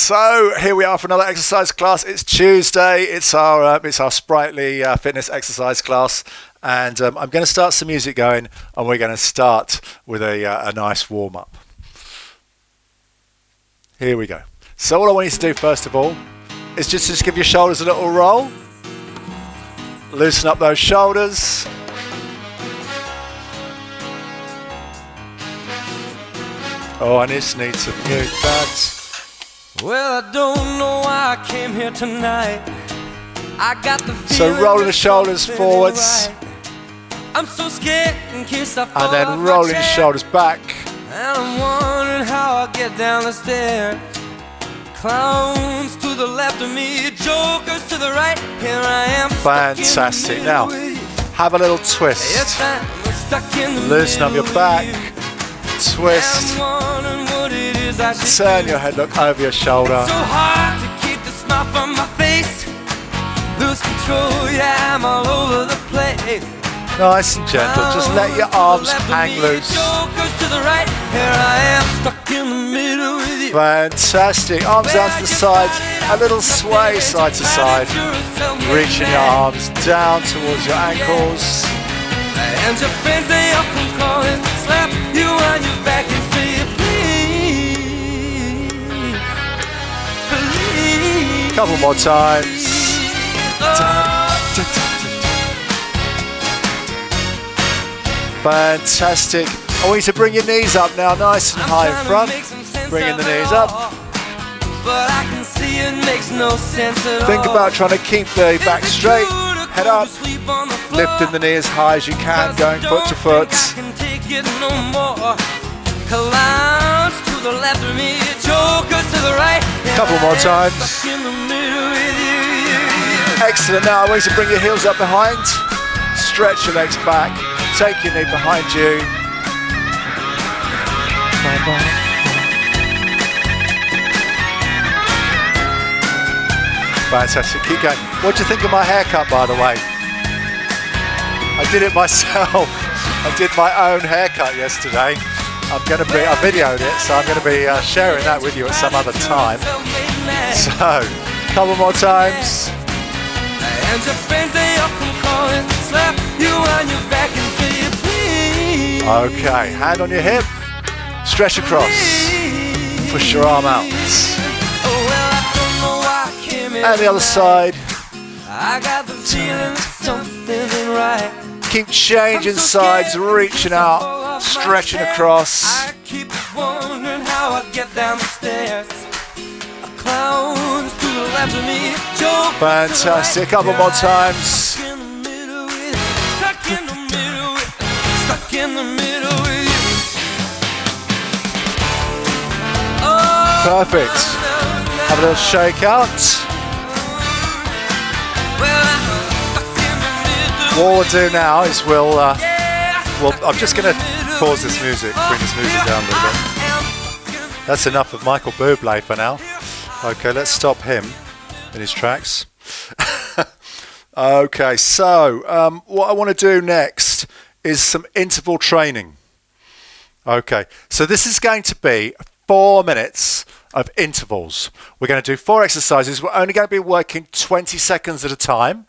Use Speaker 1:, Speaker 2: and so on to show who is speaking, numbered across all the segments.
Speaker 1: So here we are for another exercise class. It's Tuesday. It's our Spritely fitness exercise class, and I'm going to start some music going, and we're going to start with a nice warm up. Here we go. So all I want you to do first of all is just give your shoulders a little roll. Loosen up those shoulders. Oh, I just need to mute that.
Speaker 2: Well, I don't know why I came here tonight. I got the
Speaker 1: so rolling the shoulders forwards.
Speaker 2: Right. I'm so scared in case I fall
Speaker 1: and then rolling the shoulders back.
Speaker 2: And I'm wondering how I get down the stairs. Clowns to the left of me, jokers to the right. Here I am.
Speaker 1: Fantastic. Now, have a little twist.
Speaker 2: Yes, I'm stuck in the
Speaker 1: Loosen up your back. Twist. Turn your head, look over your shoulder.
Speaker 2: So hard to keep the smile from my face. Lose control, yeah, I'm all over the place.
Speaker 1: Nice and gentle, just let your arms hang loose. Fantastic, arms down to the sides, a little sway side to side. Reaching your arms down towards your ankles.
Speaker 2: And your friends, they often call it, slap you on your back and say please, please.
Speaker 1: Couple more times. Fantastic. I want you to bring your knees up now, nice and high in front. Bringing the knees up.
Speaker 2: But I can see it makes no sense at all.
Speaker 1: Think about trying to keep the back straight, head up, lifting the knee as high as you can, going foot to foot. Couple more times. Excellent. Now I want you to bring your heels up behind, stretch your legs back, take your knee behind you. Fantastic. Keep going. What do you think of my haircut, by the way? I did it myself. I did my own haircut yesterday. I videoed it, so I'm going to be sharing that with you at some other time. So, a couple more times.
Speaker 2: And your friends, they often call it, slap you on your back and say please.
Speaker 1: Okay, hand on your hip, stretch across, push your arm out. And the other side.
Speaker 2: I got the feeling something ain't right.
Speaker 1: Keep changing sides, reaching out, stretching across.
Speaker 2: I keep wondering how I get down the stairs. Clowns to the left of me.
Speaker 1: Fantastic. A couple more times.
Speaker 2: Stuck in the middle with you.
Speaker 1: Perfect. Have a little shake out. What we'll do now is I'm just going to pause this music, bring this music down a little bit. That's enough of Michael Bublé for now. Okay, let's stop him in his tracks. Okay, so what I want to do next is some interval training. Okay, so this is going to be 4 minutes of intervals. We're going to do 4 exercises. We're only going to be working 20 seconds at a time.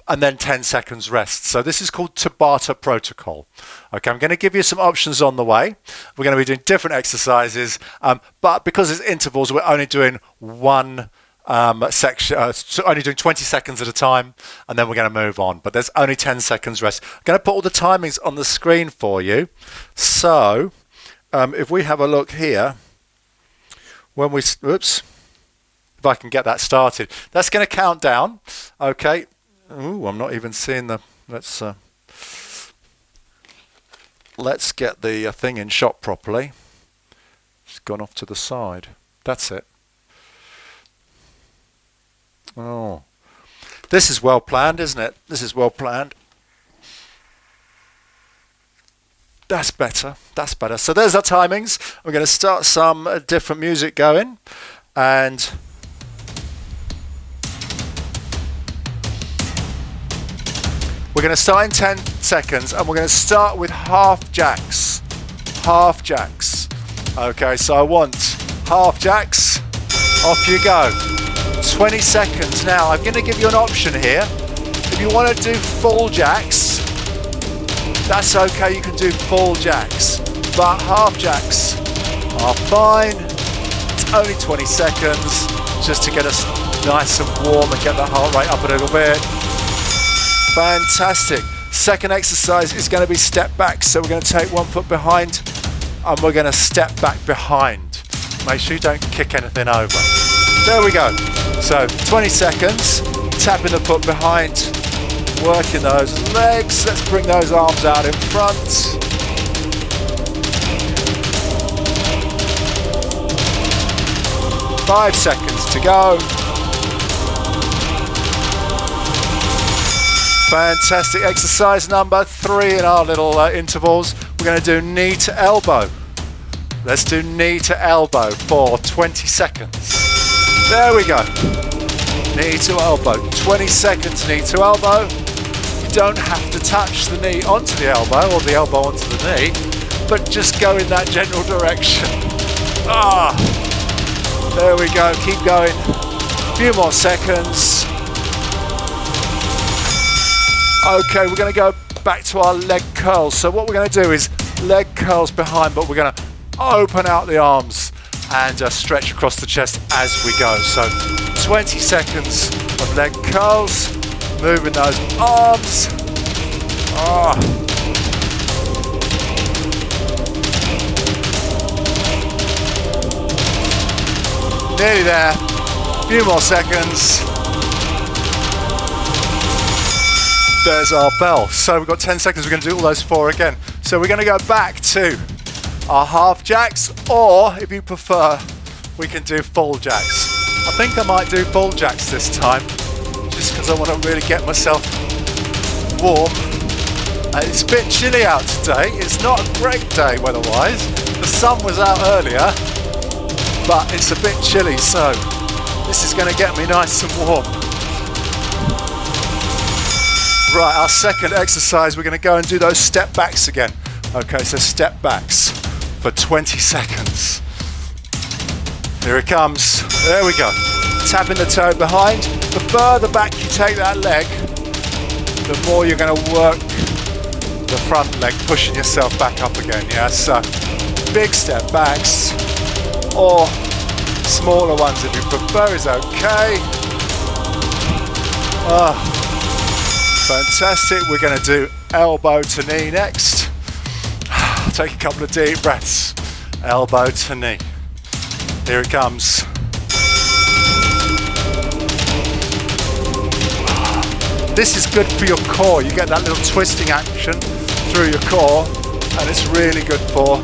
Speaker 1: And then 10 seconds rest. So this is called Tabata protocol. Okay, I'm going to give you some options on the way. We're going to be doing different exercises, but because it's intervals, we're only doing one section, only doing 20 seconds at a time, and then we're going to move on. But there's only 10 seconds rest. I'm going to put all the timings on the screen for you. So if we have a look here, if I can get that started, that's going to count down. Okay. Ooh, I'm not even seeing the. Let's get the thing in shot properly. It's gone off to the side. That's it. Oh, this is well planned, isn't it? This is well planned. That's better. That's better. So there's our timings. We're going to start some different music going, and. We're going to start in 10 seconds, and we're going to start with half jacks. Half jacks. Okay, so I want half jacks. Off you go. 20 seconds. Now, I'm going to give you an option here. If you want to do full jacks, that's okay, you can do full jacks. But half jacks are fine. It's only 20 seconds just to get us nice and warm and get the heart rate up a little bit. Fantastic. Second exercise is going to be step back. So we're going to take 1 foot behind and we're going to step back behind. Make sure you don't kick anything over. There we go. So 20 seconds, tapping the foot behind, working those legs. Let's bring those arms out in front. Five seconds to go. Fantastic. Exercise number 3 in our little intervals. We're going to do knee to elbow. Let's do knee to elbow for 20 seconds. There we go. Knee to elbow. 20 seconds knee to elbow. You don't have to touch the knee onto the elbow or the elbow onto the knee, but just go in that general direction. There we go. Keep going. A few more seconds. Okay, we're going to go back to our leg curls. So what we're going to do is leg curls behind, but we're going to open out the arms and stretch across the chest as we go. So 20 seconds of leg curls, moving those arms. Nearly there. A few more seconds. There's our bell. So we've got 10 seconds. We're going to do all those 4 again. So we're going to go back to our half jacks, or if you prefer, we can do full jacks. I think I might do full jacks this time, just because I want to really get myself warm. It's a bit chilly out today. It's not a great day weather-wise. The sun was out earlier, but it's a bit chilly, so this is going to get me nice and warm. Right, our second exercise, we're going to go and do those step backs again. Okay, so step backs for 20 seconds. Here it comes. There we go. Tapping the toe behind. The further back you take that leg, the more you're going to work the front leg, pushing yourself back up again. Yeah, so big step backs or smaller ones if you prefer is okay. Fantastic. We're going to do elbow to knee next. Take a couple of deep breaths. Elbow to knee. Here it comes. This is good for your core. You get that little twisting action through your core, and it's really good for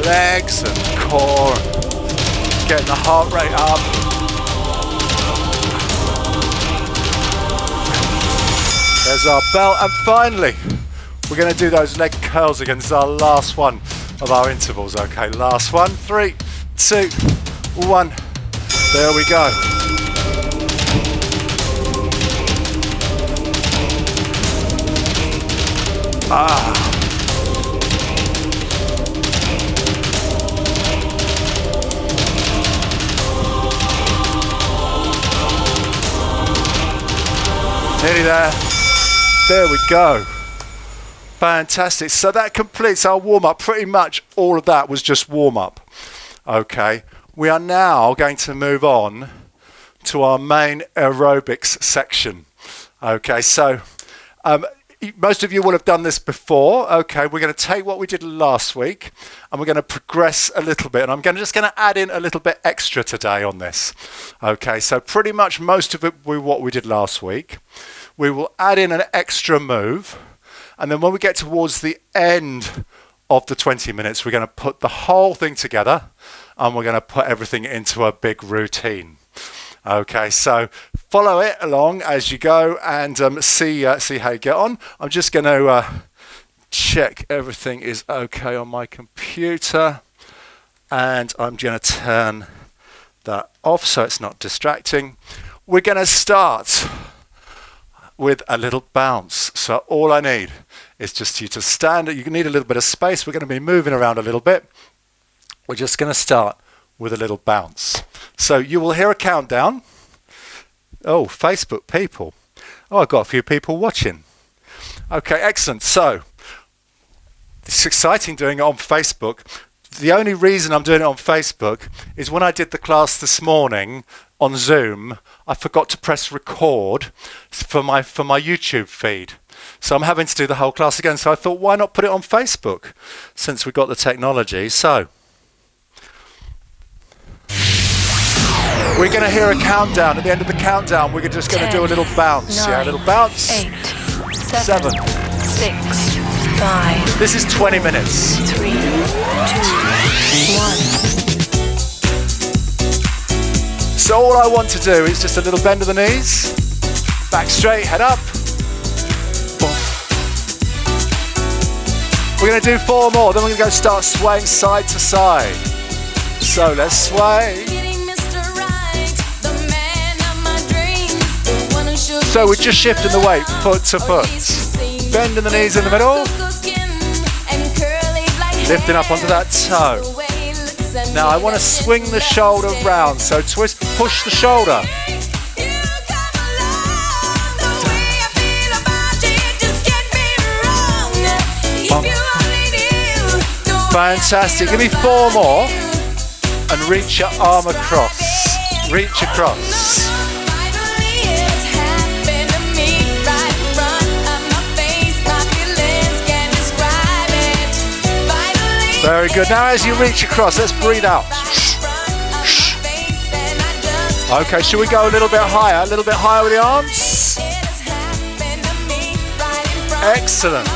Speaker 1: legs and core. Getting the heart rate up. There's our bell, and finally, we're going to do those leg curls again. This is our last one of our intervals. Okay, last one. 3, 2, 1. There we go. Nearly there. There we go. Fantastic. So that completes our warm-up. Pretty much all of that was just warm-up. Okay. We are now going to move on to our main aerobics section. Okay. So most of you will have done this before. Okay. We're going to take what we did last week and we're going to progress a little bit. And I'm just going to add in a little bit extra today on this. Okay. So pretty much most of it will be what we did last week. We will add in an extra move. And then when we get towards the end of the 20 minutes, we're going to put the whole thing together and we're going to put everything into a big routine. Okay, so follow it along as you go and see how you get on. I'm just going to check everything is okay on my computer, and I'm going to turn that off so it's not distracting. We're going to start with a little bounce. So all I need is just you to stand. You need a little bit of space. We're going to be moving around a little bit. We're just going to start with a little bounce. So you will hear a countdown. Oh, Facebook people. Oh, I've got a few people watching. Okay, excellent. So it's exciting doing it on Facebook. The only reason I'm doing it on Facebook is when I did the class this morning on Zoom, I forgot to press record for my YouTube feed. So I'm having to do the whole class again. So I thought, why not put it on Facebook since we got the technology? So we're going to hear a countdown. At the end of the countdown, we're just going to do a little bounce.
Speaker 3: 9,
Speaker 1: yeah, a little bounce.
Speaker 3: 8,
Speaker 1: 7,
Speaker 3: 6, 5.
Speaker 1: This is 20 minutes.
Speaker 3: 3, 2, 1.
Speaker 1: So all I want to do is just a little bend of the knees, back straight, head up. Boom. We're going to do 4 more, then we're going to go start swaying side to side. So let's sway. So we're just shifting the weight foot to foot. Bending the knees in the middle. Lifting up onto that toe. Now I want to swing the shoulder round. So twist, push the shoulder. Fantastic. Give me 4 more. And reach your arm across. Reach across. Very good. Now as you reach across, let's breathe out. Okay, should we go a little bit higher? A little bit higher with the arms. Excellent.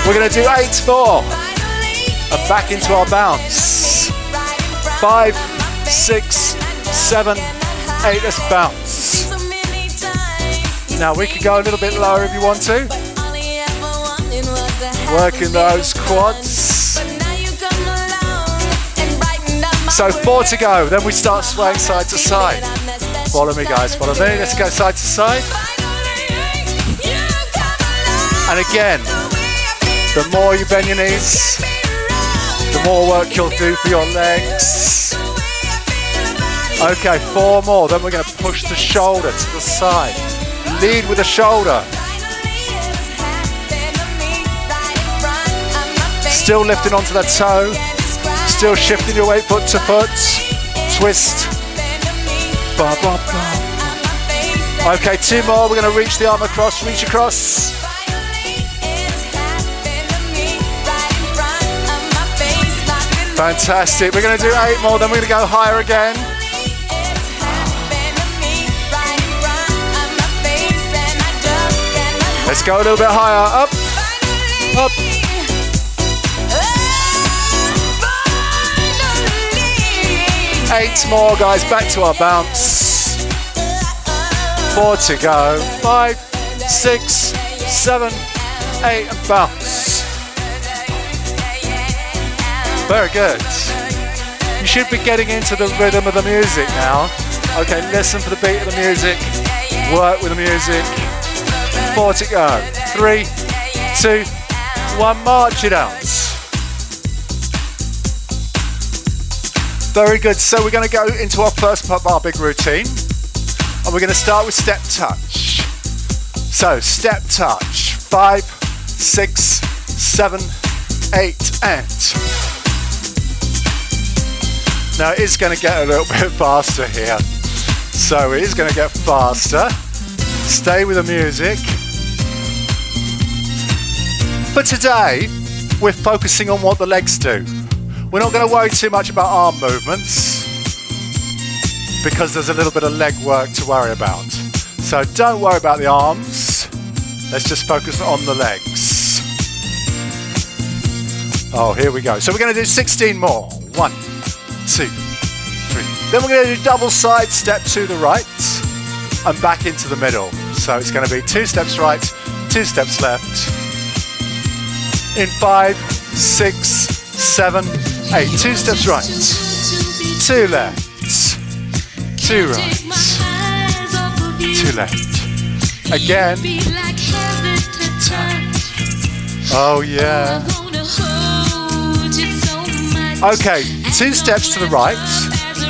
Speaker 1: We're going to do 8 more. And back into our bounce. 5, 6, 7, 8. Let's bounce. Now we can go a little bit lower if you want to. Working those quads. So 4 to go. Then we start swaying side to side. Follow me, guys. Follow me. Let's go side to side. And again, the more you bend your knees, the more work you'll do for your legs. Okay, 4 more. Then we're going to push the shoulder to the side. Lead with the shoulder. Still lifting onto that toe. Still shifting your weight foot to foot. Twist. Ba, ba, ba. Okay, 2 more. We're going to reach the arm across. Reach across. Fantastic. We're going to do 8 more. Then we're going to go higher again. Let's go a little bit higher. Up. Up. 8 more, guys. Back to our bounce. 4 to go. 5, 6, 7, 8, and bounce. Very good. You should be getting into the rhythm of the music now. Okay, listen for the beat of the music. Work with the music. 4 to go. 3, 2, 1. March it out. Very good. So we're going to go into our first part of our big routine. And we're going to start with step touch. So step touch. 5, 6, 7, 8, and. Now it is going to get a little bit faster here. So it is going to get faster. Stay with the music. But today, we're focusing on what the legs do. We're not going to worry too much about arm movements because there's a little bit of leg work to worry about. So don't worry about the arms. Let's just focus on the legs. Oh, here we go. So we're going to do 16 more. 1, 2, 3. Then we're going to do double side step to the right and back into the middle. So it's going to be 2 steps right, 2 steps left. In 5, 6, 7, 8. 2 steps right, 2 left, 2 right, 2 left. Again. Oh yeah. Okay, 2 steps to the right,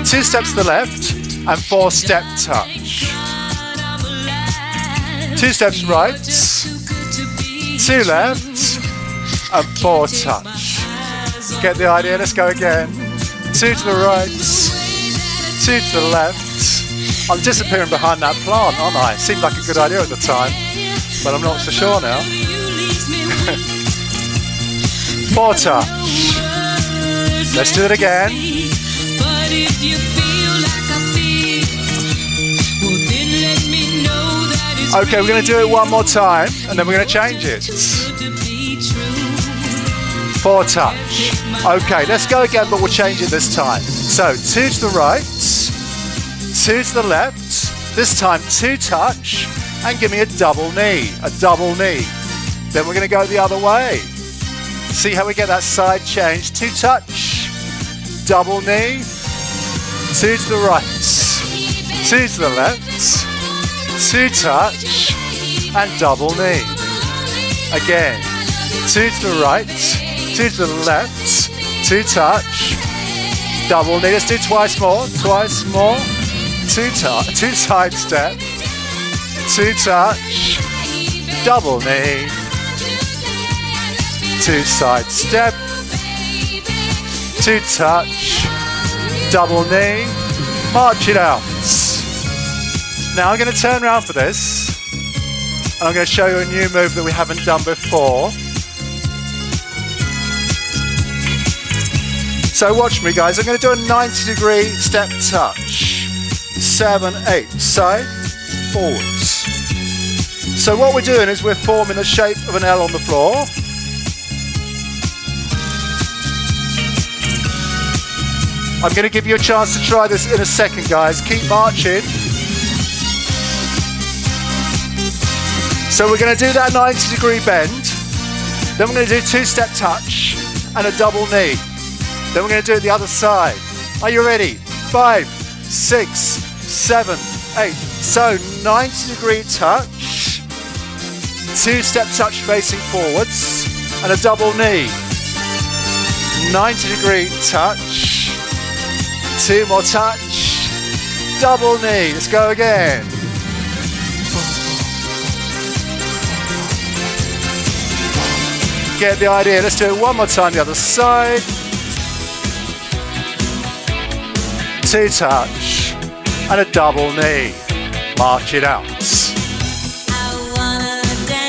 Speaker 1: 2 steps to the left, and 4 step touch. 2 steps right, 2 left, and 4 touch. Get the idea? Let's go again. 2 to the right, 2 to the left. I'm disappearing behind that plant, aren't I? Seemed like a good idea at the time, but I'm not so sure now. 4 touch. Let's do it again. Okay, we're going to do it one more time, and then we're going to change it. 4 touch. Okay, let's go again, but we'll change it this time. So 2 to the right, 2 to the left, this time 2 touch, and give me a double knee, Then we're going to go the other way. See how we get that side change. 2 touch, double knee, 2 to the right, 2 to the left, 2 touch, and double knee. Again, 2 to the right, 2 to the left, 2 touch, double knee. Let's do twice more. 2 side step, 2 touch, double knee, 2 side step, 2 touch, double knee, march it out. Now I'm going to turn around for this, and I'm going to show you a new move that we haven't done before. So watch me, guys. I'm going to do a 90-degree step touch. 7, 8, side, forwards. So what we're doing is we're forming the shape of an L on the floor. I'm going to give you a chance to try this in a second, guys. Keep marching. So we're going to do that 90-degree bend. Then we're going to do 2-step touch and a double knee. Then we're going to do it the other side. Are you ready? 5, 6, 7, 8. So 90-degree touch, 2-step touch facing forwards, and a double knee. 90-degree touch, 2 more touch, double knee. Let's go again. Get the idea. Let's do it one more time the other side. 2 touch and a double knee. March it out.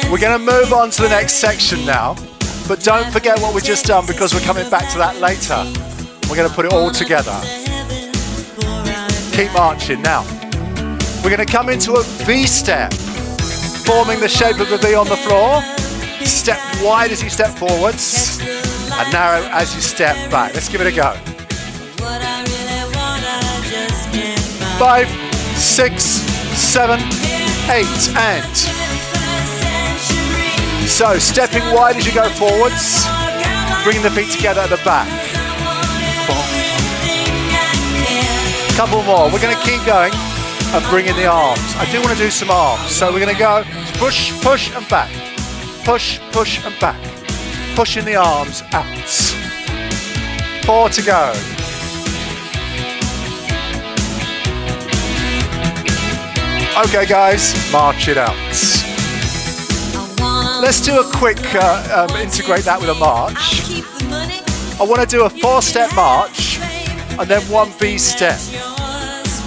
Speaker 1: We're going to move on to the next section now, but don't forget what we've just done because we're coming back to that later. We're going to put it all together. Keep marching now. We're going to come into a V step, forming the shape of a V on the floor. Step wide as you step forwards and narrow as you step back. Let's give it a go. 5, 6, 7, 8, and so stepping wide as you go forwards, bringing the feet together at the back. Couple more. We're going to keep going and bring in the arms. I do want to do some arms, so we're going to go push, push, and back. Push, push, and back. Pushing the arms out. 4 to go. Okay, guys, march it out. Let's do a quick integrate that with a march. I want to do a 4-step march and then 1 V step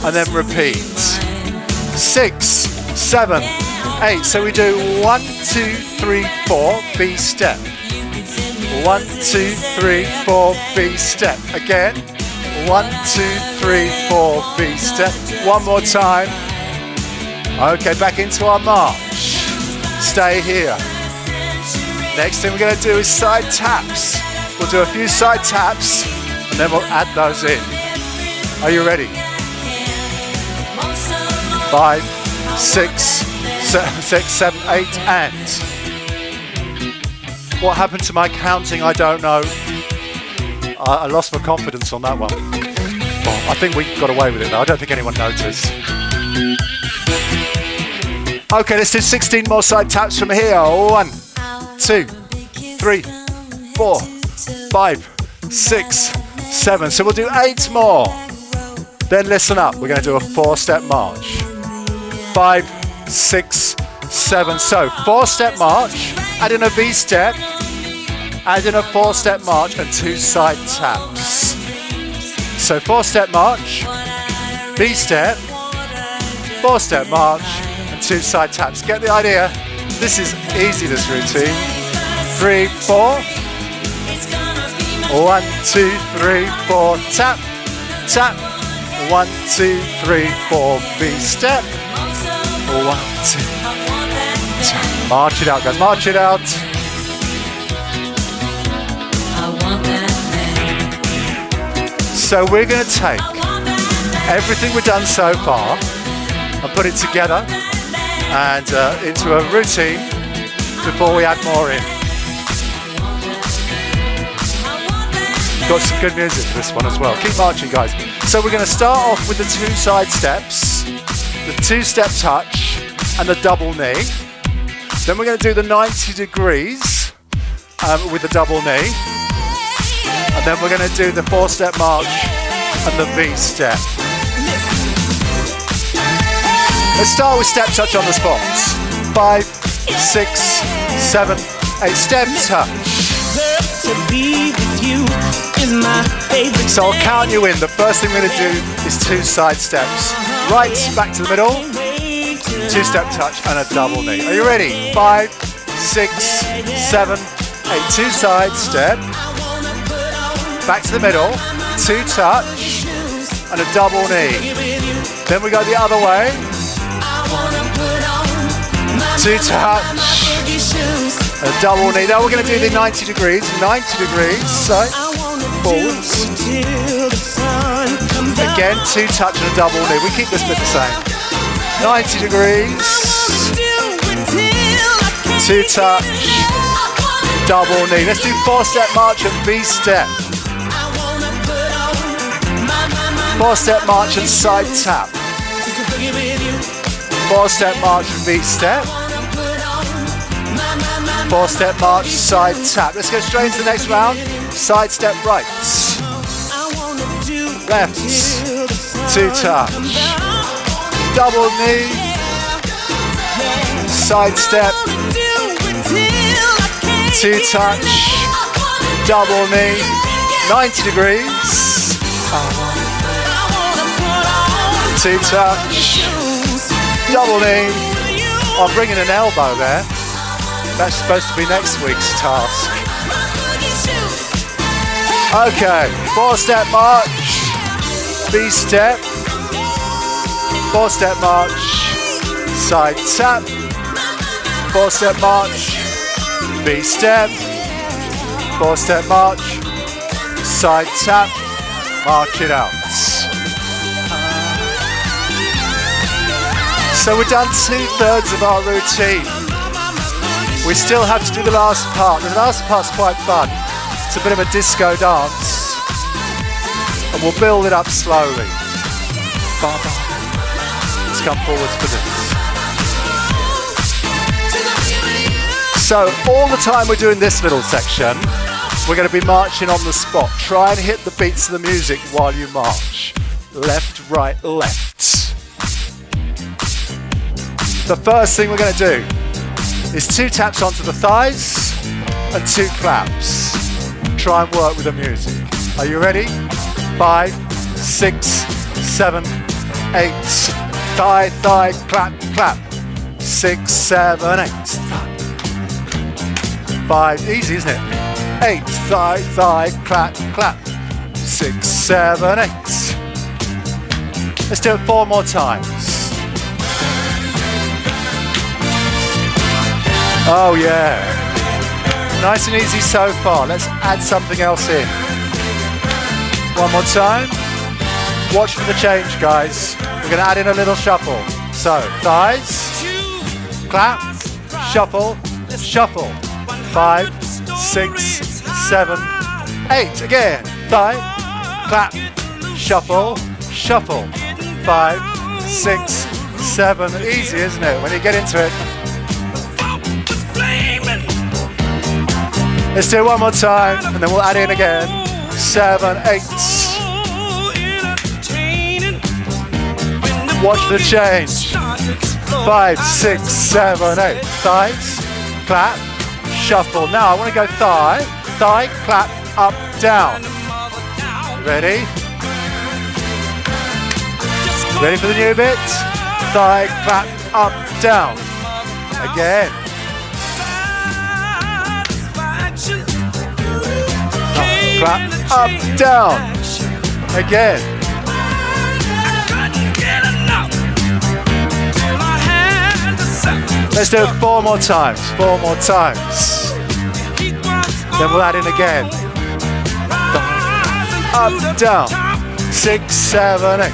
Speaker 1: and then repeat. 6, 7, 8. So we do 1, 2, 3, 4 V step. 1, 2, 3, 4 V step. Again. 1, 2, 3, 4 V step. One more time. Okay, back into our march. Stay here. Next thing we're going to do is side taps. We'll do a few side taps and then we'll add those in. Are you ready? 5, 6, 7, 8, and what happened to my counting? I don't know. I lost my confidence on that one. Well, I think we got away with it though. I don't think anyone noticed. Okay, let's do 16 more side taps from here. 1, 2, 3, 4, 5, 6, 7. So we'll do 8 more. Then listen up. We're going to do a 4-step march. 5, 6, 7. So 4-step march, add in a V-step, add in a 4-step march and 2 side taps. So 4-step march, V-step, 4-step march and 2 side taps. Get the idea? This is easy, this routine. 3, 4. 1, 2, 3, 4. Tap, tap. 1, 2, 3, 4. V-step. 1, 2, tap. March it out, guys. March it out. So we're going to take everything we've done so far and put it together and into a routine before we add more in. Got some good music for this one as well. Keep marching, guys. So we're going to start off with the 2 side steps, the 2-step touch and the double knee. Then we're going to do the 90 degrees with the double knee. And then we're going to do the 4-step march and the V-step. Let's start with step touch on the spots. 5, 6, 7, 8. Step touch. So I'll count you in. The first thing we're going to do is 2 side steps. Right back to the middle, 2-step touch and a double knee. Are you ready? 5, 6, 7, 8. 2 side step. Back to the middle, 2 touch and a double knee. Then we go the other way. 2 touch, a double knee. Now we're going to do the 90 degrees. 90 degrees, so forwards. Again, 2 touch and a double knee. We keep this bit the same. 90 degrees, 2 touch, double knee. Let's do 4-step march and V-step. 4-step march and side tap. 4-step march and V-step. 4-step march, side tap. Let's go straight into the next round. Side step right. Left. 2 touch. Double knee. Side step. 2 touch. Double knee. 90 degrees. 2 touch. Double knee. I'm bringing an elbow there. That's supposed to be next week's task. Okay, 4-step march, V-step, 4-step march, side tap, 4-step march, V-step, 4-step march, side tap, march it out. So we've done 2/3 of our routine. We still have to do the last part. The last part's quite fun. It's a bit of a disco dance. And we'll build it up slowly. Let's come forwards for this. So all the time we're doing this little section, we're going to be marching on the spot. Try and hit the beats of the music while you march. Left, right, left. The first thing we're going to do is 2 taps onto the thighs and 2 claps. Try and work with the music. Are you ready? 5, 6, 7, 8. Thigh, thigh, clap, clap. 6, 7, 8. 5, easy, isn't it? 8, thigh, thigh, clap, clap. 6, 7, 8. Let's do it 4 more times. Oh yeah, nice and easy so far. Let's add something else in. 1 more time. Watch for the change, guys. We're going to add in a little shuffle. So, thighs, clap, shuffle, shuffle. 5, 6, 7, 8. Again, thigh, clap, shuffle, shuffle. 5, 6, 7. Easy, isn't it? When you get into it. Let's do it 1 more time, and then we'll add in again. 7, 8. Watch the change. 5, 6, 7, 8. Thighs, clap, shuffle. Now I want to go thigh, clap, up, down. Ready? Ready for the new bit? Thigh, clap, up, down. Again. Clap, up, down. Again. Let's do it 4 more times. 4 more times. Then we'll add in again. Up, down. 6, 7, 8.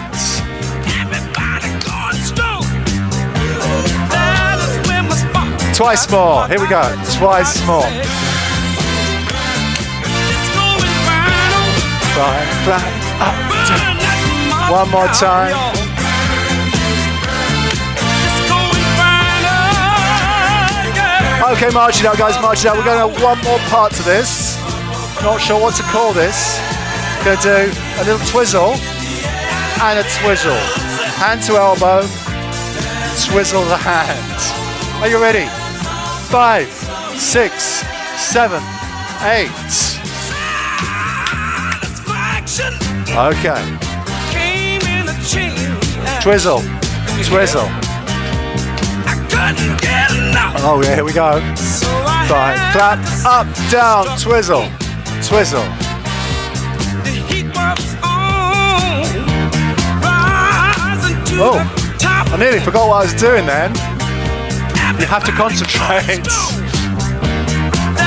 Speaker 1: Twice more. Here we go. Twice more. Right, clap, up, down. 1 more time. Okay, march it out, guys, march it out. We're going to have 1 more part to this. Not sure what to call this. Going to do a little twizzle and a twizzle. Hand to elbow, twizzle the hand. Are you ready? 5, 6, 7, 8. Okay. Twizzle, twizzle. Oh yeah, here we go. Fine. Clap, up, down, twizzle, twizzle. Oh, I nearly forgot what I was doing then. You have to concentrate.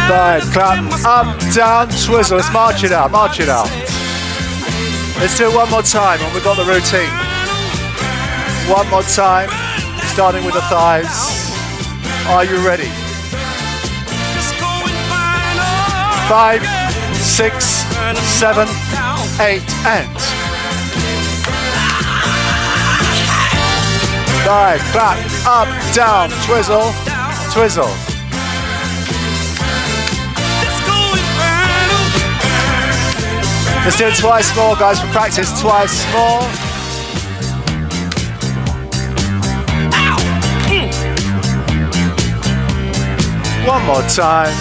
Speaker 1: Fine. Clap, up, down, twizzle. Let's march it out, march it out. Let's do it 1 more time when we've got the routine. 1 more time, starting with the thighs. Are you ready? 5, 6, 7, 8, and. Thigh, clap, up, down, twizzle, twizzle. Let's do it twice more, guys, for practice. Twice more. One more time.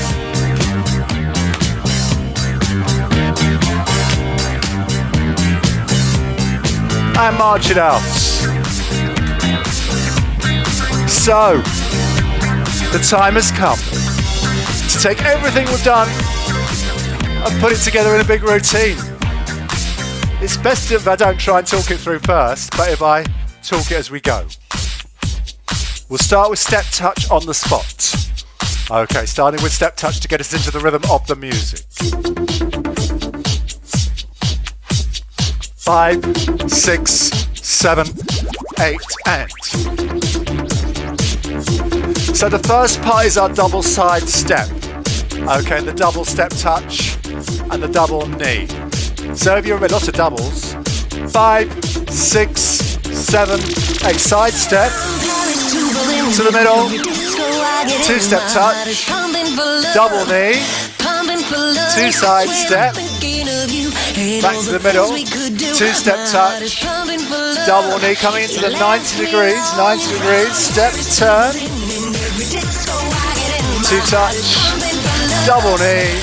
Speaker 1: And march it out. So, the time has come to take everything we've done and put it together in a big routine. It's best if I don't try and talk it through first, but if I talk it as we go. We'll start with step touch on the spot. Okay, starting with step touch to get us into the rhythm of the music. 5, 6, 7, 8, and. So the first part is our double side step. Okay, the double step touch and the double knee. So if you're in lots of doubles, 5, 6, 7, 8, side step to the middle, 2-step touch, double knee, 2 side step, back to the middle, 2-step touch, double knee coming into the 90 degrees, step, turn, 2 touch, double knee,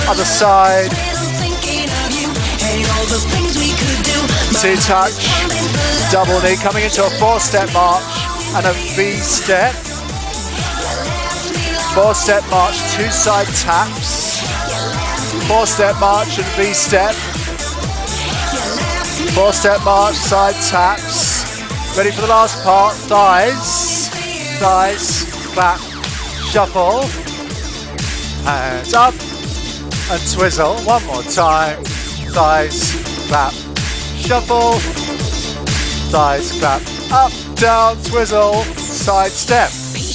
Speaker 1: other side, 2 touch, double knee coming into a 4-step march and a V-step, 4-step march, 2 side taps, 4-step march and V-step, 4-step march, side taps. Ready for the last part, thighs, clap, shuffle, hands up and twizzle. 1 more time, thighs, clap, shuffle, thighs, clap, up, down, twizzle, side step.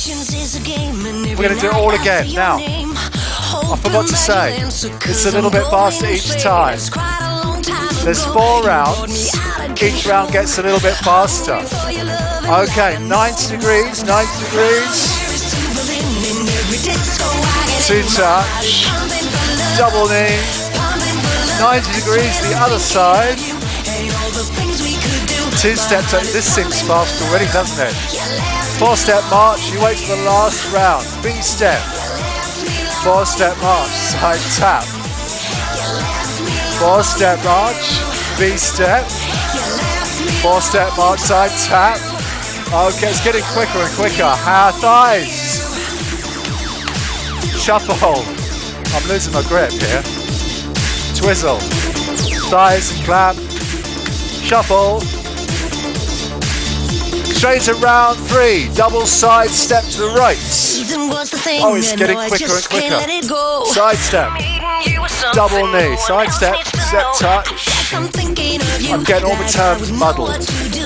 Speaker 1: We're going to do it all again. Now, I forgot to say, it's a little bit faster each time. There's 4 rounds, each round gets a little bit faster. Okay, 90 degrees, 2 touch, double knee, 90 degrees the other side. Two-step touch. This seems fast already, doesn't it? Four-step march. You wait for the last round. B-step. Four-step march. Side tap. Four-step march. B-step. Four-step march. Side tap. Okay, it's getting quicker and quicker. Thighs. Shuffle. I'm losing my grip here. Twizzle. Thighs and clap. Shuffle. Straight to round 3. Double side step to the right. Oh, it's getting quicker and quicker. Side step. Double knee. Side step. Step touch. I'm getting all my terms muddled.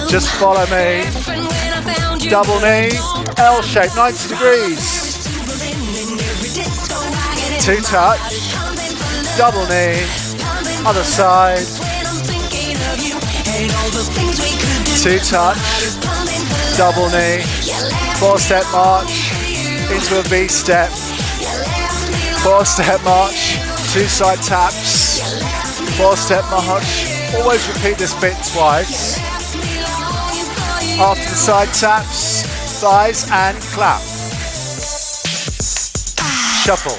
Speaker 1: Just follow me. Double knee. L shape. 90 degrees. Two touch. Double knee. Other side. Two touch. Double knee. Four-step march. Into a V-step. Four-step march. Two side taps. Four-step march. Always repeat this bit twice. After the side taps, thighs and clap. Shuffle.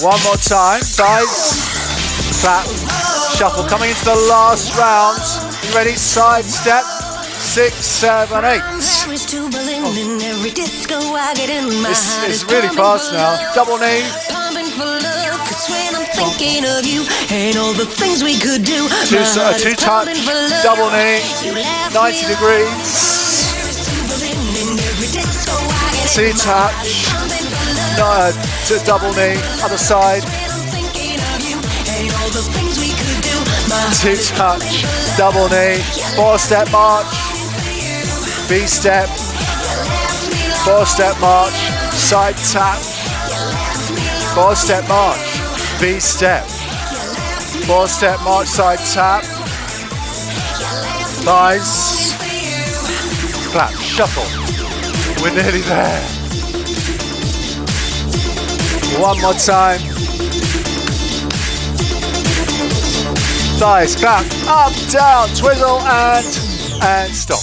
Speaker 1: One more time. Thighs, clap, shuffle. Coming into the last round. You ready? Side step. 6, 7, 8. This is really fast now. Double knee. Two touch. Double knee. 90 degrees. Two touch. Double knee. Other side. Two touch. Double knee. Four-step march. V-step, four-step march, side tap, four-step march, V-step, four-step march, side tap, thighs, clap, shuffle. We're nearly there. One more time. Thighs, clap, up, down, twizzle, and stop.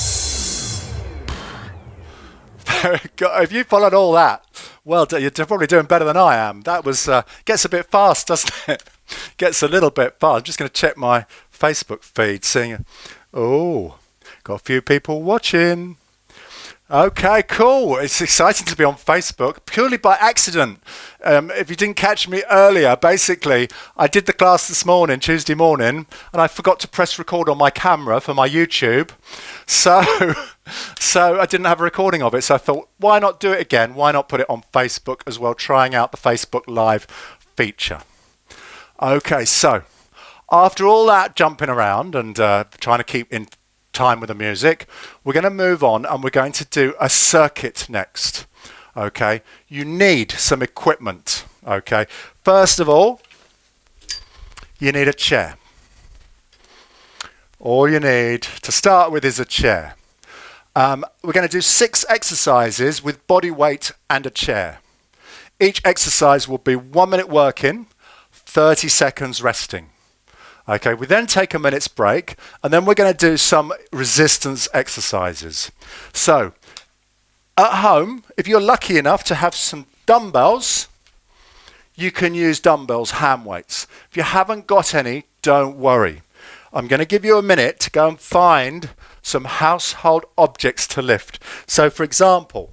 Speaker 1: If you followed all that, well, you're probably doing better than I am. That was gets a bit fast, doesn't it? Gets a little bit fast. I'm just going to check my Facebook feed, seeing, oh, got a few people watching. Okay, cool. It's exciting to be on Facebook, purely by accident. If you didn't catch me earlier, basically, I did the class this morning, Tuesday morning, and I forgot to press record on my camera for my YouTube. So I didn't have a recording of it. So I thought, why not do it again? Why not put it on Facebook as well, trying out the Facebook Live feature. Okay, so after all that jumping around and trying to keep in time with the music, we're going to move on and we're going to do a circuit next. Okay, you need some equipment. Okay, first of all, you need a chair. All you need to start with is a chair. We're going to do 6 exercises with body weight and a chair. Each exercise will be 1 minute working, 30 seconds resting. Okay, we then take a minute's break and then we're going to do some resistance exercises. So, at home, if you're lucky enough to have some dumbbells, you can use dumbbells, hand weights. If you haven't got any, don't worry. I'm going to give you a minute to go and find some household objects to lift. So, for example,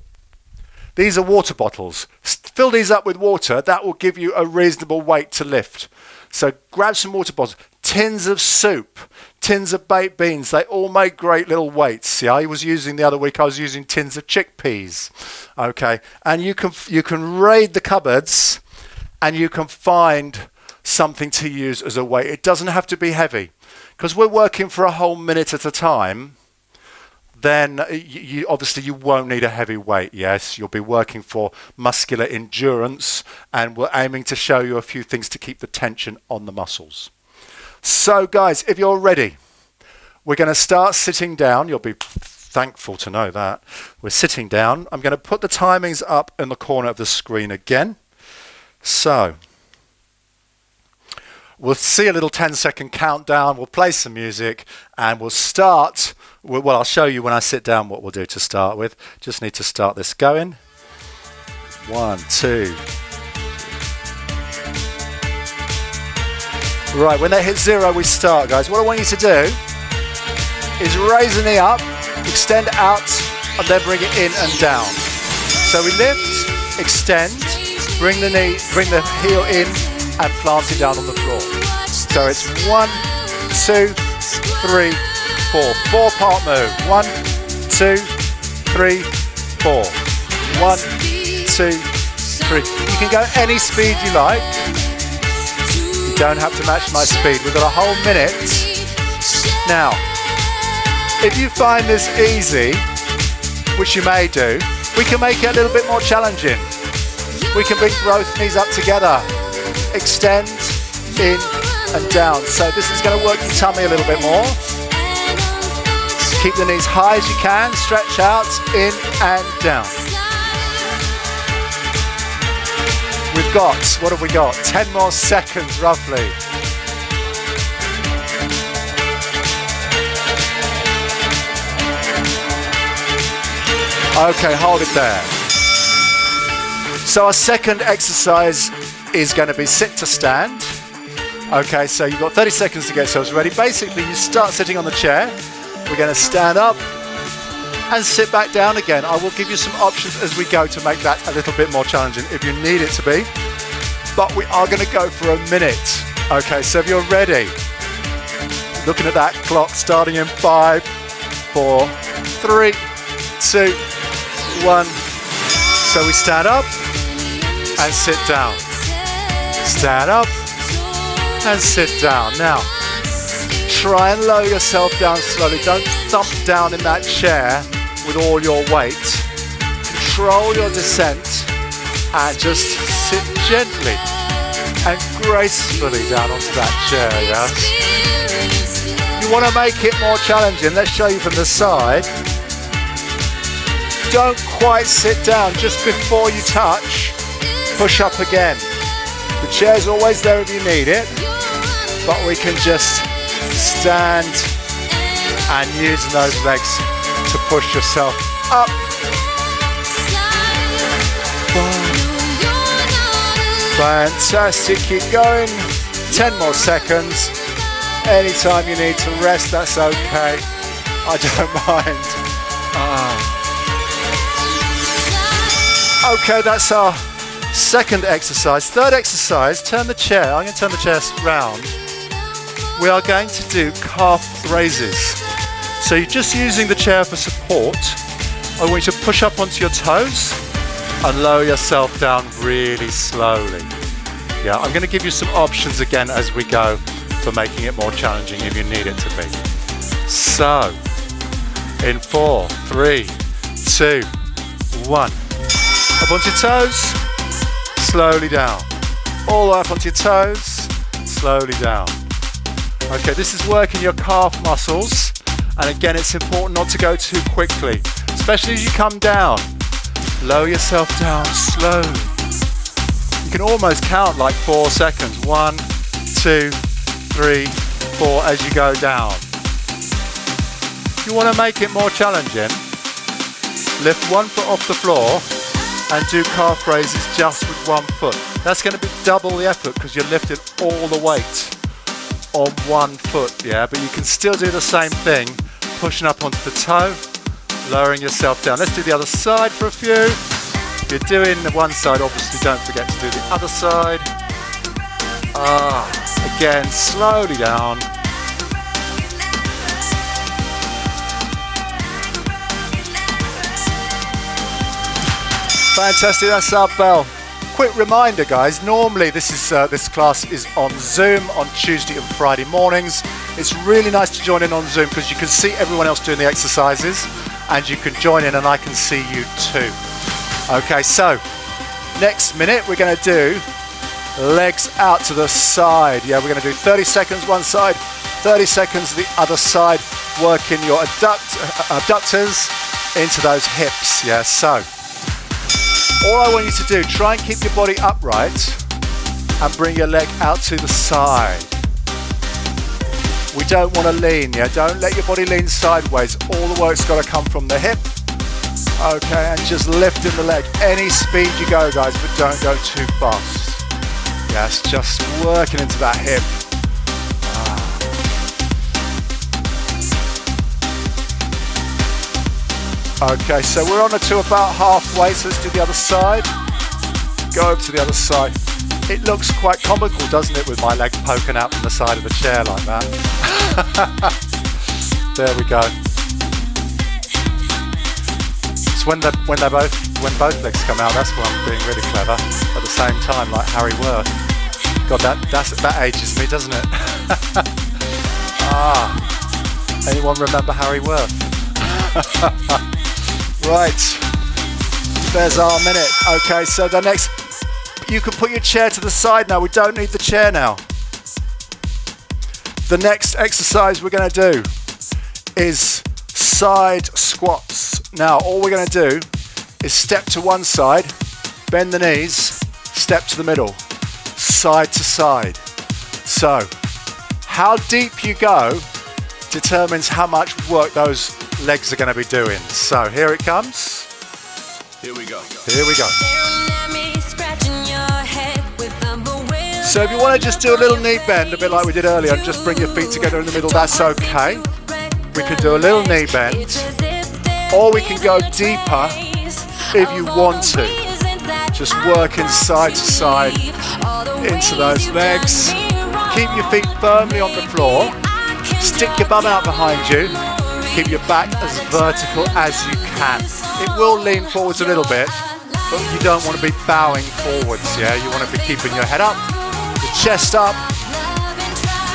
Speaker 1: these are water bottles. Fill these up with water. That will give you a reasonable weight to lift. So grab some water bottles. Tins of soup, tins of baked beans, they all make great little weights. See, I was using the other week, I was using tins of chickpeas. Okay, and you can raid the cupboards and you can find something to use as a weight. It doesn't have to be heavy. Because we're working for a whole minute at a time, then you obviously you won't need a heavy weight. Yes, you'll be working for muscular endurance, and we're aiming to show you a few things to keep the tension on the muscles. So guys, if you're ready, we're going to start sitting down. You'll be thankful to know that. We're sitting down. I'm going to put the timings up in the corner of the screen again. So, We'll see a little 10-second countdown. We'll play some music and we'll start. Well, I'll show you when I sit down what we'll do to start with. Just need to start this going. 1, 2. Right, when they hit 0, we start, guys. What I want you to do is raise the knee up, extend out, and then bring it in and down. So we lift, extend, bring the heel in, and plant it down on the floor. So it's 1, 2, 3, 4. 4-part move. 1, 2, 3, 4. 1, 2, 3. You can go any speed you like. Don't have to match my speed. We've got a whole minute. Now, if you find this easy, which you may do, we can make it a little bit more challenging. We can bring both knees up together, extend, in and down. So this is going to work your tummy a little bit more. Keep the knees high as you can, stretch out, in and down. We've got, what have we got? 10 more seconds roughly. Okay, hold it there. So our second exercise is going to be sit to stand. Okay, so you've got 30 seconds to get yourselves ready. Basically, you start sitting on the chair. We're going to stand up and sit back down again. I will give you some options as we go to make that a little bit more challenging if you need it to be. But we are going to go for a minute. Okay, so if you're ready, looking at that clock starting in 5, 4, 3, 2, 1. So we stand up and sit down. Stand up and sit down. Now, try and lower yourself down slowly. Don't thump down in that chair with all your weight. Control your descent and just sit gently and gracefully down onto that chair, yes? You want to make it more challenging. Let's show you from the side. Don't quite sit down. Just before you touch, push up again. The chair's always there if you need it, but we can just stand and use those legs to push yourself up. Fantastic, keep going. 10 more seconds. Anytime you need to rest, that's okay. I don't mind. Okay, that's our second exercise. Third exercise, turn the chair. I'm going to turn the chair round. We are going to do calf raises. So you're just using the chair for support. I want you to push up onto your toes and lower yourself down really slowly. Yeah, I'm going to give you some options again as we go for making it more challenging if you need it to be. So, in 4, 3, 2, 1. Up onto your toes, slowly down. All the way up onto your toes, slowly down. Okay, this is working your calf muscles. And again, it's important not to go too quickly, especially as you come down. Lower yourself down slowly. You can almost count like 4 seconds. 1, 2, 3, 4 as you go down. If you want to make it more challenging, lift one foot off the floor and do calf raises just with one foot. That's going to be double the effort because you're lifting all the weight on one foot, yeah? But you can still do the same thing, pushing up onto the toe, lowering yourself down. Let's do the other side for a few. If you're doing the one side, obviously don't forget to do the other side. Again, slowly down. Fantastic, that's our bell. Quick reminder, guys, normally this class is on Zoom on Tuesday and Friday mornings. It's really nice to join in on Zoom because you can see everyone else doing the exercises and you can join in and I can see you too. Okay, so next minute we're going to do legs out to the side. Yeah, we're going to do 30 seconds one side, 30 seconds the other side, working your abductors into those hips. Yeah, so all I want you to do, try and keep your body upright and bring your leg out to the side. We don't want to lean, yeah? Don't let your body lean sideways. All the work's got to come from the hip. Okay, and just lifting the leg. Any speed you go, guys, but don't go too fast. Yes, just working into that hip. Okay, so we're on to about halfway, so let's do the other side. Go over to the other side. It looks quite comical, doesn't it, with my leg poking out from the side of the chair like that. There we go. It's when both legs come out, that's when I'm being really clever. At the same time, like Harry Worth. God, that ages me, doesn't it? Anyone remember Harry Worth? Right, there's our minute. Okay, so the next, you can put your chair to the side now. We don't need the chair now. The next exercise we're going to do is side squats. Now, all we're going to do is step to one side, bend the knees, step to the middle, side to side. So, how deep you go determines how much work those legs are going to be doing. So here it comes. Here we go. Here we go. So if you want to just do a little knee bend, a bit like we did earlier, and just bring your feet together in the middle, that's okay. We can do a little knee bend, or we can go deeper if you want to. Just working side to side into those legs. Keep your feet firmly on the floor. Stick your bum out behind you. Keep your back as vertical as you can. It will lean forwards a little bit, but you don't want to be bowing forwards, yeah? You want to be keeping your head up, your chest up,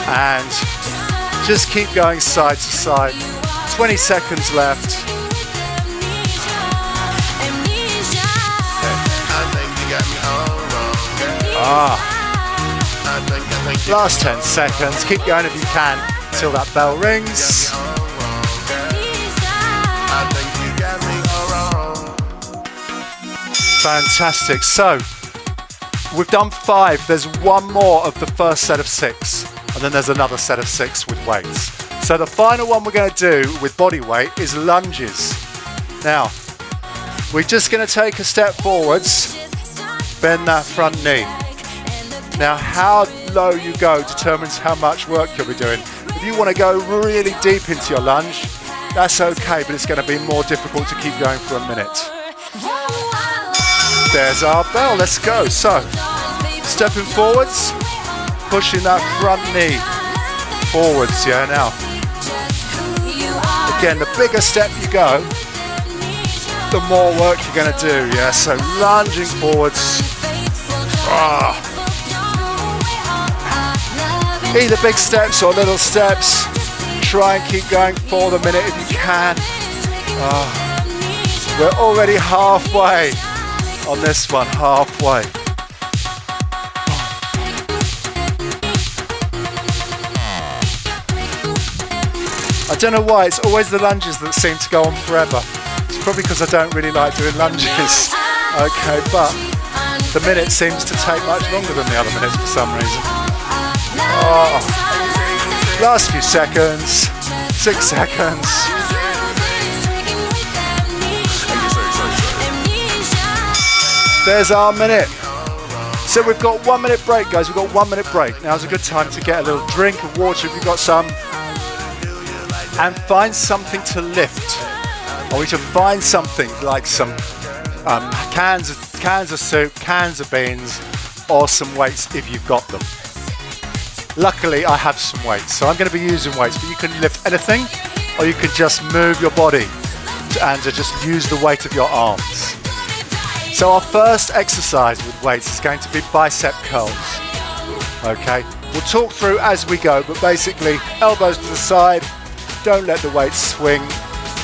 Speaker 1: and just keep going side to side. 20 seconds left. Last 10 seconds. Keep going if you can until that bell rings. Fantastic. So we've done 5. There's one more of the first set of 6, and then there's another set of 6 with weights. So the final one we're going to do with body weight is lunges. Now, we're just going to take a step forwards, bend that front knee. Now, how low you go determines how much work you'll be doing. If you want to go really deep into your lunge, that's okay, but it's going to be more difficult to keep going for a minute. There's our bell, let's go. So, stepping forwards, pushing that front knee forwards, yeah, now. Again, the bigger step you go, the more work you're going to do, yeah, so lunging forwards. Either big steps or little steps. Try and keep going for the minute if you can. We're already halfway on this one, halfway. I don't know why, it's always the lunges that seem to go on forever. It's probably because I don't really like doing lunges. Okay, but the minute seems to take much longer than the other minutes for some reason. Last few seconds, 6 seconds. There's our minute. So we've got 1 minute break, guys. We've got 1 minute break. Now's a good time to get a little drink of water if you've got some. And find something to lift. Or we should find something like some cans of soup, cans of beans, or some weights if you've got them. Luckily, I have some weights, so I'm going to be using weights, but you can lift anything, or you can just move your body and just use the weight of your arms. So our first exercise with weights is going to be bicep curls. Okay, we'll talk through as we go, but basically, elbows to the side, don't let the weights swing,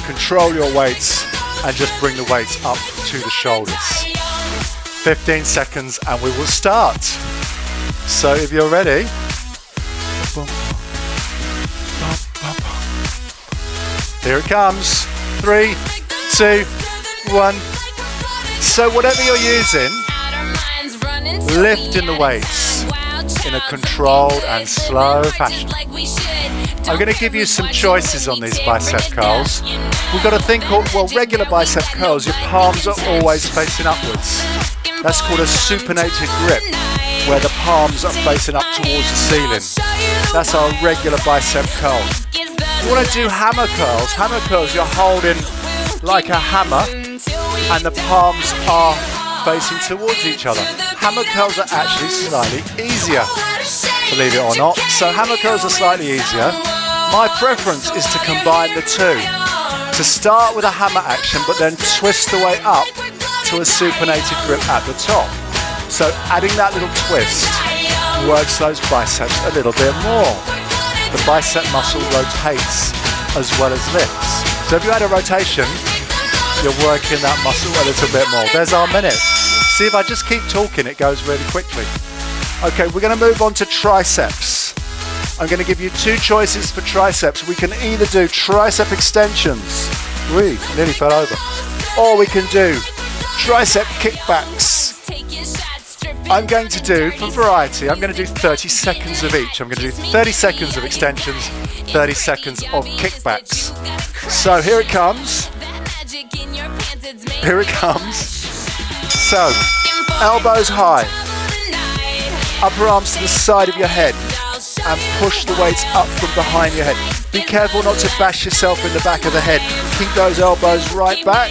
Speaker 1: control your weights, and just bring the weights up to the shoulders. 15 seconds and we will start. So if you're ready, here it comes. 3, 2, 1. So whatever you're using, lift in the weights. in a controlled and slow fashion. I'm going to give you some choices on these bicep curls. We've got to think, well, regular bicep curls, your palms are always facing upwards. That's called a supinated grip, where the palms are facing up towards the ceiling. That's our regular bicep curl. You want to do hammer curls, you're holding like a hammer and the palms are facing towards each other. Hammer curls are actually slightly easier, believe it or not. So hammer curls are slightly easier. My preference is to combine the two. To start with a hammer action, but then twist the way up to a supinated grip at the top. So adding that little twist works those biceps a little bit more. The bicep muscle rotates as well as lifts. So if you add a rotation, you're working that muscle a little bit more. There's our minute. See, if I just keep talking, it goes really quickly. Okay, we're going to move on to triceps. I'm going to give you two choices for triceps. We can either do tricep extensions. Nearly fell over. Or we can do tricep kickbacks. I'm going to do, for variety, I'm going to do 30 seconds of each. I'm going to do 30 seconds of extensions, 30 seconds of kickbacks. So here it comes. Here it comes. So, elbows high. Upper arms to the side of your head. And push the weights up from behind your head. Be careful not to bash yourself in the back of the head. Keep those elbows right back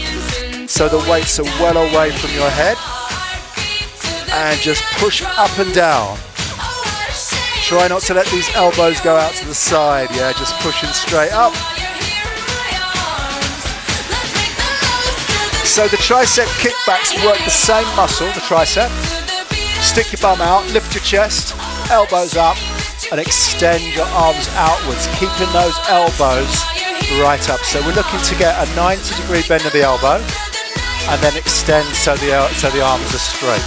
Speaker 1: so the weights are well away from your head. And just push up and down. Try not to let these elbows go out to the side. Yeah, just pushing straight up. So the tricep kickbacks work the same muscle, the tricep. Stick your bum out, lift your chest, elbows up, and extend your arms outwards, keeping those elbows right up. So we're looking to get a 90-degree bend of the elbow, and then extend so the arms are straight.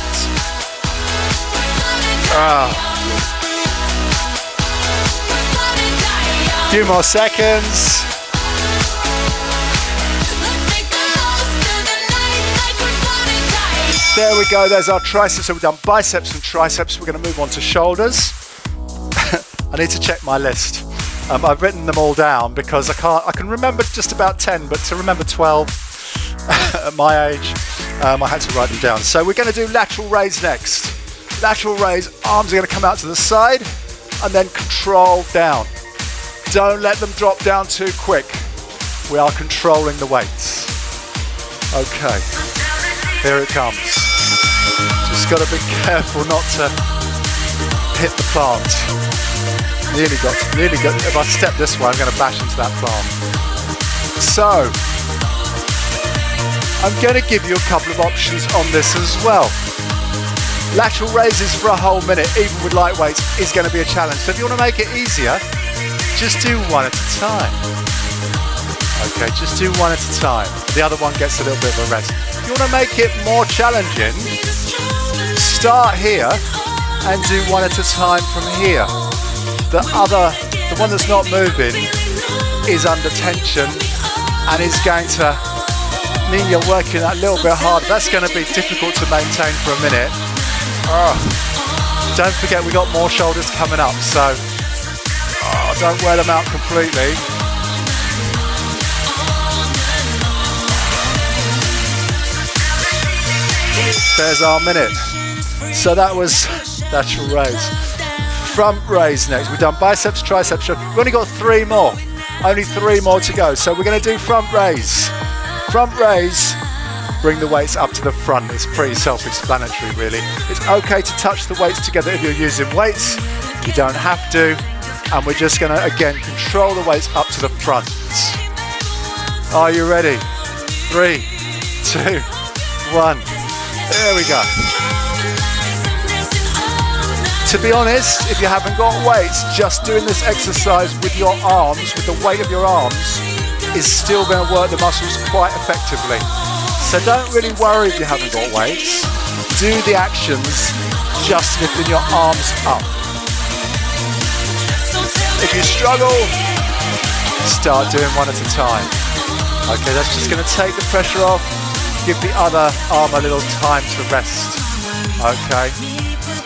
Speaker 1: Few more seconds. There we go, there's our triceps. So we've done biceps and triceps. We're going to move on to shoulders. I need to check my list. I've written them all down because I can remember just about 10, but to remember 12 at my age, I had to write them down. So we're going to do lateral raise next. Lateral raise, arms are going to come out to the side and then control down. Don't let them drop down too quick. We are controlling the weights. Okay, here it comes. Just got to be careful not to hit the plant. Nearly got. If I step this way, I'm going to bash into that plant. So, I'm going to give you a couple of options on this as well. Lateral raises for a whole minute, even with light weights, is going to be a challenge. So if you want to make it easier, just do one at a time. Okay, just do one at a time. The other one gets a little bit of a rest. If you want to make it more challenging, start here and do one at a time from here. The one that's not moving is under tension and is going to mean you're working that little bit harder. That's going to be difficult to maintain for a minute. Don't forget we got more shoulders coming up, so don't wear them out completely. There's our minute. So that was lateral raise. Front raise next. We've done biceps, triceps, shoulders. We've only got 3 more. Only 3 more to go. So we're going to do front raise. Front raise. Bring the weights up to the front. It's pretty self-explanatory, really. It's okay to touch the weights together if you're using weights. You don't have to. And we're just going to, again, control the weights up to the front. Are you ready? 3, 2, 1. There we go. To be honest, if you haven't got weights, just doing this exercise with your arms, with the weight of your arms, is still going to work the muscles quite effectively. So don't really worry if you haven't got weights. Do the actions just lifting your arms up. If you struggle, start doing one at a time. Okay, that's just going to take the pressure off. Give the other arm a little time to rest. Okay.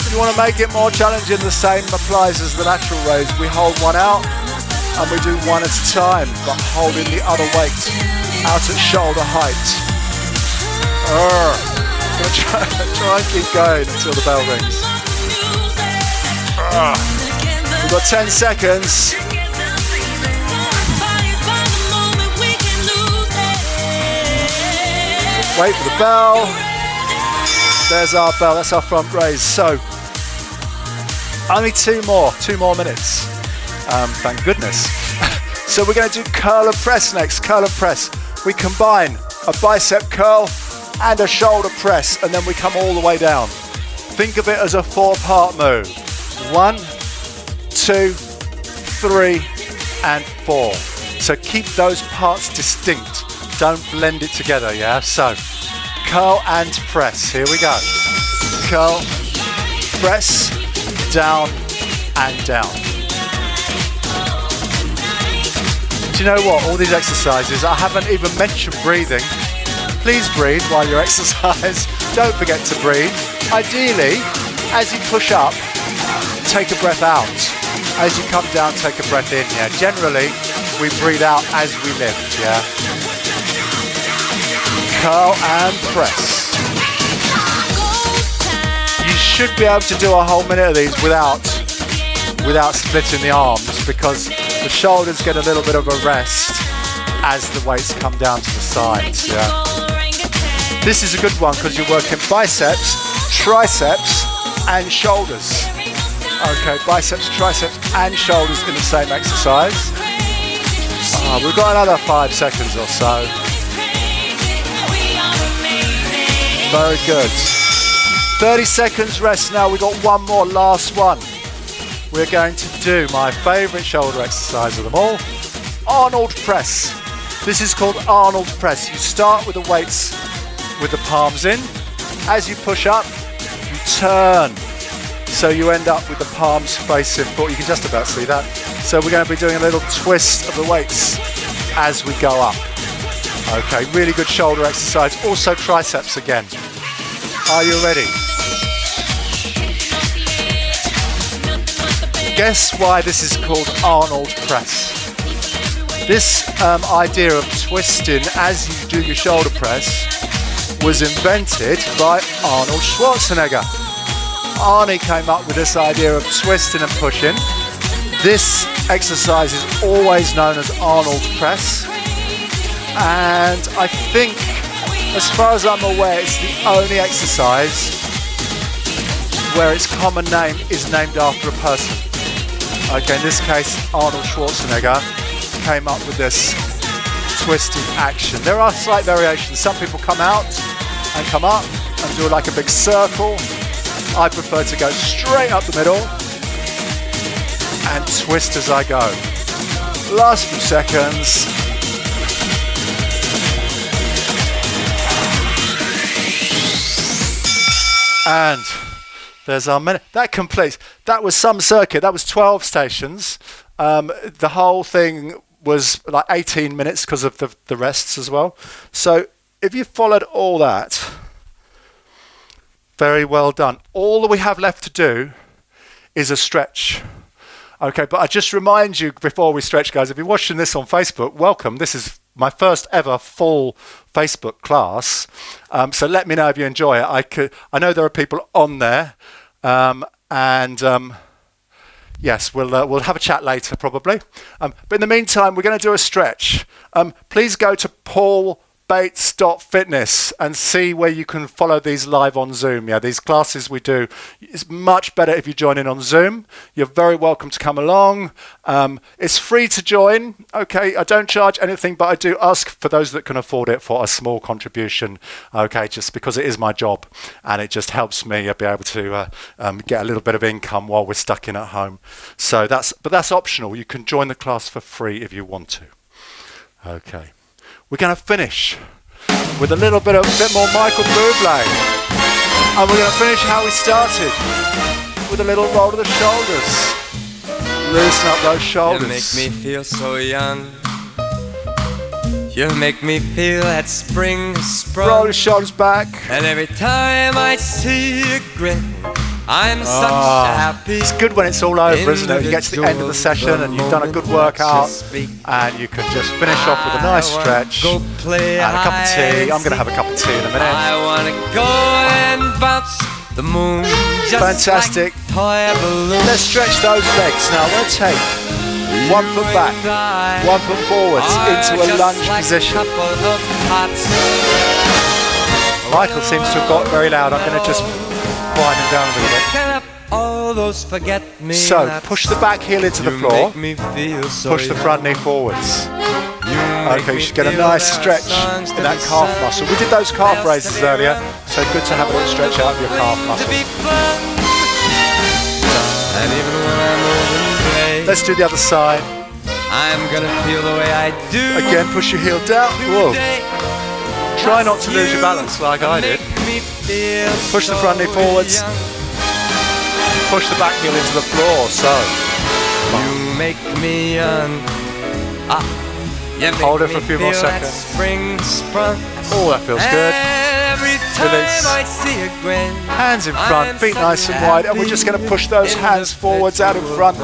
Speaker 1: If you want to make it more challenging, the same applies as the lateral raise. We hold one out and we do one at a time, but holding the other weight out at shoulder height. Try and keep going until the bell rings. We've got 10 seconds. Wait for the bell. There's our bell, that's our front raise. So, only two more minutes. Thank goodness. So we're going to do curl and press next, curl and press. We combine a bicep curl and a shoulder press, and then we come all the way down. Think of it as a 4-part move. 1, 2, 3, and 4. So keep those parts distinct. Don't blend it together, yeah? So, curl and press. Here we go. Curl, press, down, and down. Do you know what? All these exercises, I haven't even mentioned breathing. Please breathe while you exercise. Don't forget to breathe. Ideally, as you push up, take a breath out. As you come down, take a breath in, yeah? Generally, we breathe out as we lift, yeah? Curl and press. You should be able to do a whole minute of these without splitting the arms, because the shoulders get a little bit of a rest as the weights come down to the sides, yeah? This is a good one because you're working biceps, triceps, and shoulders. Okay, biceps, triceps, and shoulders in the same exercise. We've got another 5 seconds or so. Very good. 30 seconds rest now. We've got one more, last one. We're going to do my favourite shoulder exercise of them all, Arnold press. This is called Arnold press. You start with the weights with the palms in. As you push up, you turn. So you end up with the palms facing forward. You can just about see that. So we're going to be doing a little twist of the weights as we go up. Okay, really good shoulder exercise. Also triceps again. Are you ready? Guess why this is called Arnold press. This idea of twisting as you do your shoulder press was invented by Arnold Schwarzenegger. Arnie came up with this idea of twisting and pushing. This exercise is always known as Arnold press. And I think, as far as I'm aware, it's the only exercise where its common name is named after a person. Okay, in this case, Arnold Schwarzenegger came up with this twisting action. There are slight variations. Some people come out and come up and do like a big circle. I prefer to go straight up the middle and twist as I go. Last few seconds. And there's our minute. That completes. That was some circuit. That was 12 stations. The whole thing was like 18 minutes because of the rests as well. So if you followed all that, very well done. All that we have left to do is a stretch. Okay, but I just remind you before we stretch, guys, if you're watching this on Facebook, welcome. This is my first ever full Facebook class. So let me know if you enjoy it. I know there are people on there, yes, we'll have a chat later probably. But in the meantime, we're going to do a stretch. Please go to paulbates.fitness and see where you can follow these live on Zoom. Yeah, these classes we do, it's much better if you join in on Zoom. You're very welcome to come along. It's free to join. Okay, I don't charge anything, but I do ask for those that can afford it for a small contribution. Okay, just because it is my job and it just helps me be able to get a little bit of income while we're stuck in at home. So that's optional. You can join the class for free if you want to. Okay. We're going to finish with a bit more Michael Bublé. And we're going to finish how we started, with a little roll of the shoulders. Loosen up those shoulders.
Speaker 2: You make me feel so young. You make me feel that spring has sprung.
Speaker 1: Roll your shoulders back.
Speaker 2: And every time I see you grin, I'm such a happy.
Speaker 1: It's good when it's all over, isn't it? You get to the end of the session and you've done a good workout and you can just finish off with a nice stretch
Speaker 2: Go play
Speaker 1: and a cup of tea. I'm going to have a cup of tea in a minute.
Speaker 2: I wanna go and bounce the moon. Just
Speaker 1: Fantastic.
Speaker 2: Like toy balloons.
Speaker 1: Let's stretch those legs. Now I'm going to take 1 foot back, 1 foot forwards into a lunge position. Michael seems to have got very loud. I'm going to just wind him down a little bit. So push the back heel into the floor. Push the front knee forwards. Okay, you should get a nice stretch in that calf muscle. We did those calf raises earlier, so good to have a little stretch out of your calf muscle. Let's do the other side.
Speaker 2: I'm gonna feel the way I do.
Speaker 1: Again, push your heel down. Whoa. Try not to lose your balance like I did. Push the front knee forwards. Push the back heel into the floor. So.
Speaker 2: You make me young.
Speaker 1: Hold it for a few more seconds. Oh, that feels good. Release. Hands in front, feet nice and wide, and we're just going to push those hands forwards out in front,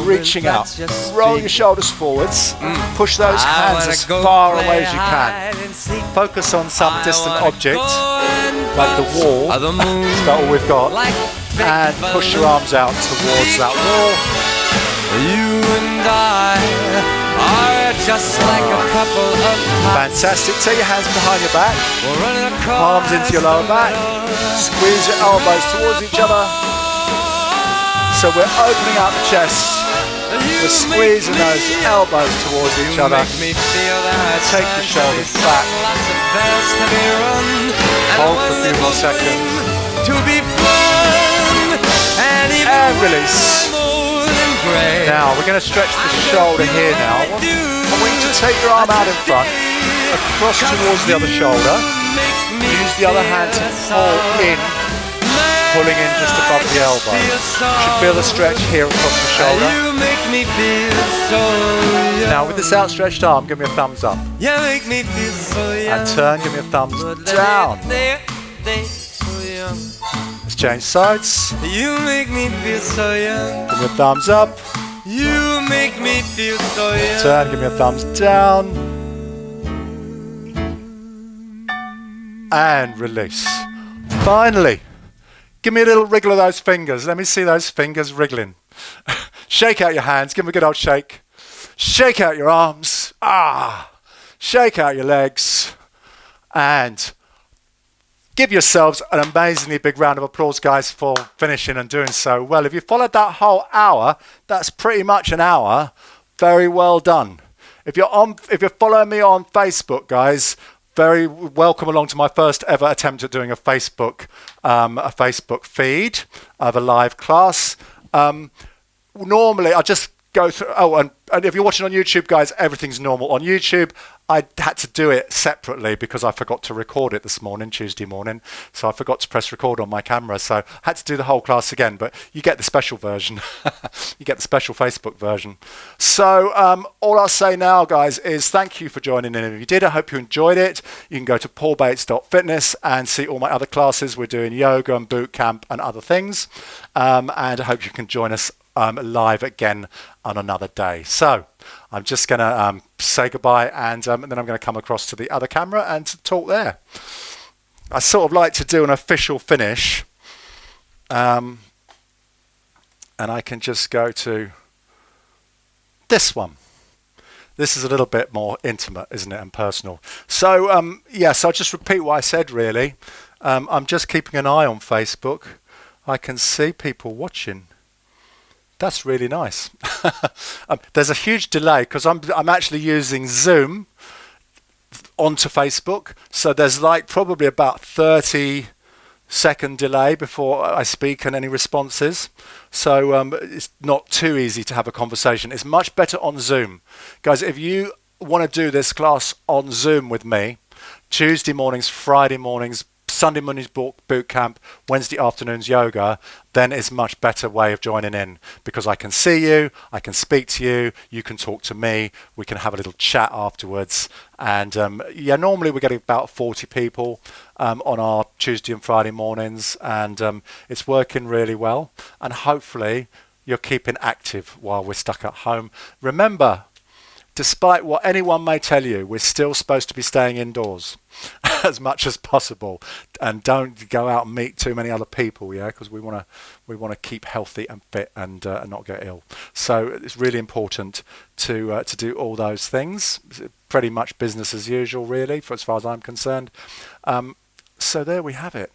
Speaker 1: reaching out. Roll your shoulders forwards. Push those hands as far away as you can. Focus on some distant object, like the wall. That's about all we've got. And push your arms out towards that wall.
Speaker 2: You and I are just like a couple of
Speaker 1: fantastic. Take your hands behind your back, palms into your lower back, squeeze your elbows towards each other. So we're opening out the chest, we're squeezing those elbows towards each other. Take your shoulders back, hold for a few more seconds, and release. Now we're going to stretch the shoulder here now. I want you to take your arm out in front, across towards the other shoulder. Use the other hand to pull in, pulling in just above the elbow. You should feel the stretch here across the shoulder. Now with this outstretched arm, give me a thumbs up. And turn, give me a thumbs down. Let's change sides.
Speaker 2: You make me feel so young.
Speaker 1: Give me a thumbs up.
Speaker 2: You make me feel so young.
Speaker 1: Turn, give me a thumbs down. And release. Finally, give me a little wriggle of those fingers. Let me see those fingers wriggling. Shake out your hands. Give them a good old shake. Shake out your arms. Shake out your legs. And give yourselves an amazingly big round of applause, guys, for finishing and doing so well. If you followed that whole hour, that's pretty much an hour. Very well done. If you're following me on Facebook, guys, very welcome along to my first ever attempt at doing a Facebook feed of a live class. Normally, I just go through. Oh, and if you're watching on YouTube, guys, everything's normal on YouTube. I had to do it separately because I forgot to record it this morning, Tuesday morning. So I forgot to press record on my camera. So I had to do the whole class again. But you get the special version. You get the special Facebook version. So all I'll say now, guys, is thank you for joining in. If you did, I hope you enjoyed it. You can go to paulbates.fitness and see all my other classes. We're doing yoga and boot camp and other things. And I hope you can join us live again on another day. So I'm just going to say goodbye and then I'm going to come across to the other camera and to talk there. I sort of like to do an official finish, and I can just go to this one. This is a little bit more intimate, isn't it, and personal. So so I'll just repeat what I said really. I'm just keeping an eye on Facebook. I can see people watching. That's really nice. There's a huge delay because I'm actually using Zoom onto Facebook. So there's like probably about 30-second delay before I speak and any responses. So it's not too easy to have a conversation. It's much better on Zoom. Guys, if you want to do this class on Zoom with me, Tuesday mornings, Friday mornings, Sunday mornings boot camp, Wednesday afternoons yoga, then it's a much better way of joining in, because I can see you, I can speak to you, you can talk to me, we can have a little chat afterwards. And normally we get about 40 people on our Tuesday and Friday mornings, and it's working really well. And hopefully you're keeping active while we're stuck at home. Remember, despite what anyone may tell you, we're still supposed to be staying indoors as much as possible, and don't go out and meet too many other people, because we want to keep healthy and fit and not get ill. So it's really important to do all those things. Pretty much business as usual, really, for as far as I'm concerned. So there we have it.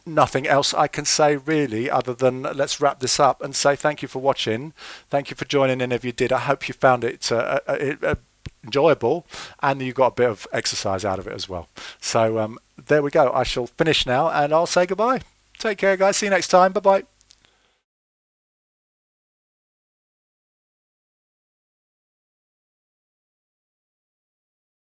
Speaker 1: Nothing else I can say really, other than let's wrap this up and say thank you for watching. Thank you for joining in if you did. I hope you found it enjoyable and you got a bit of exercise out of it as well. So there we go. I shall finish now and I'll say goodbye. Take care, guys. See you next time. Bye-bye.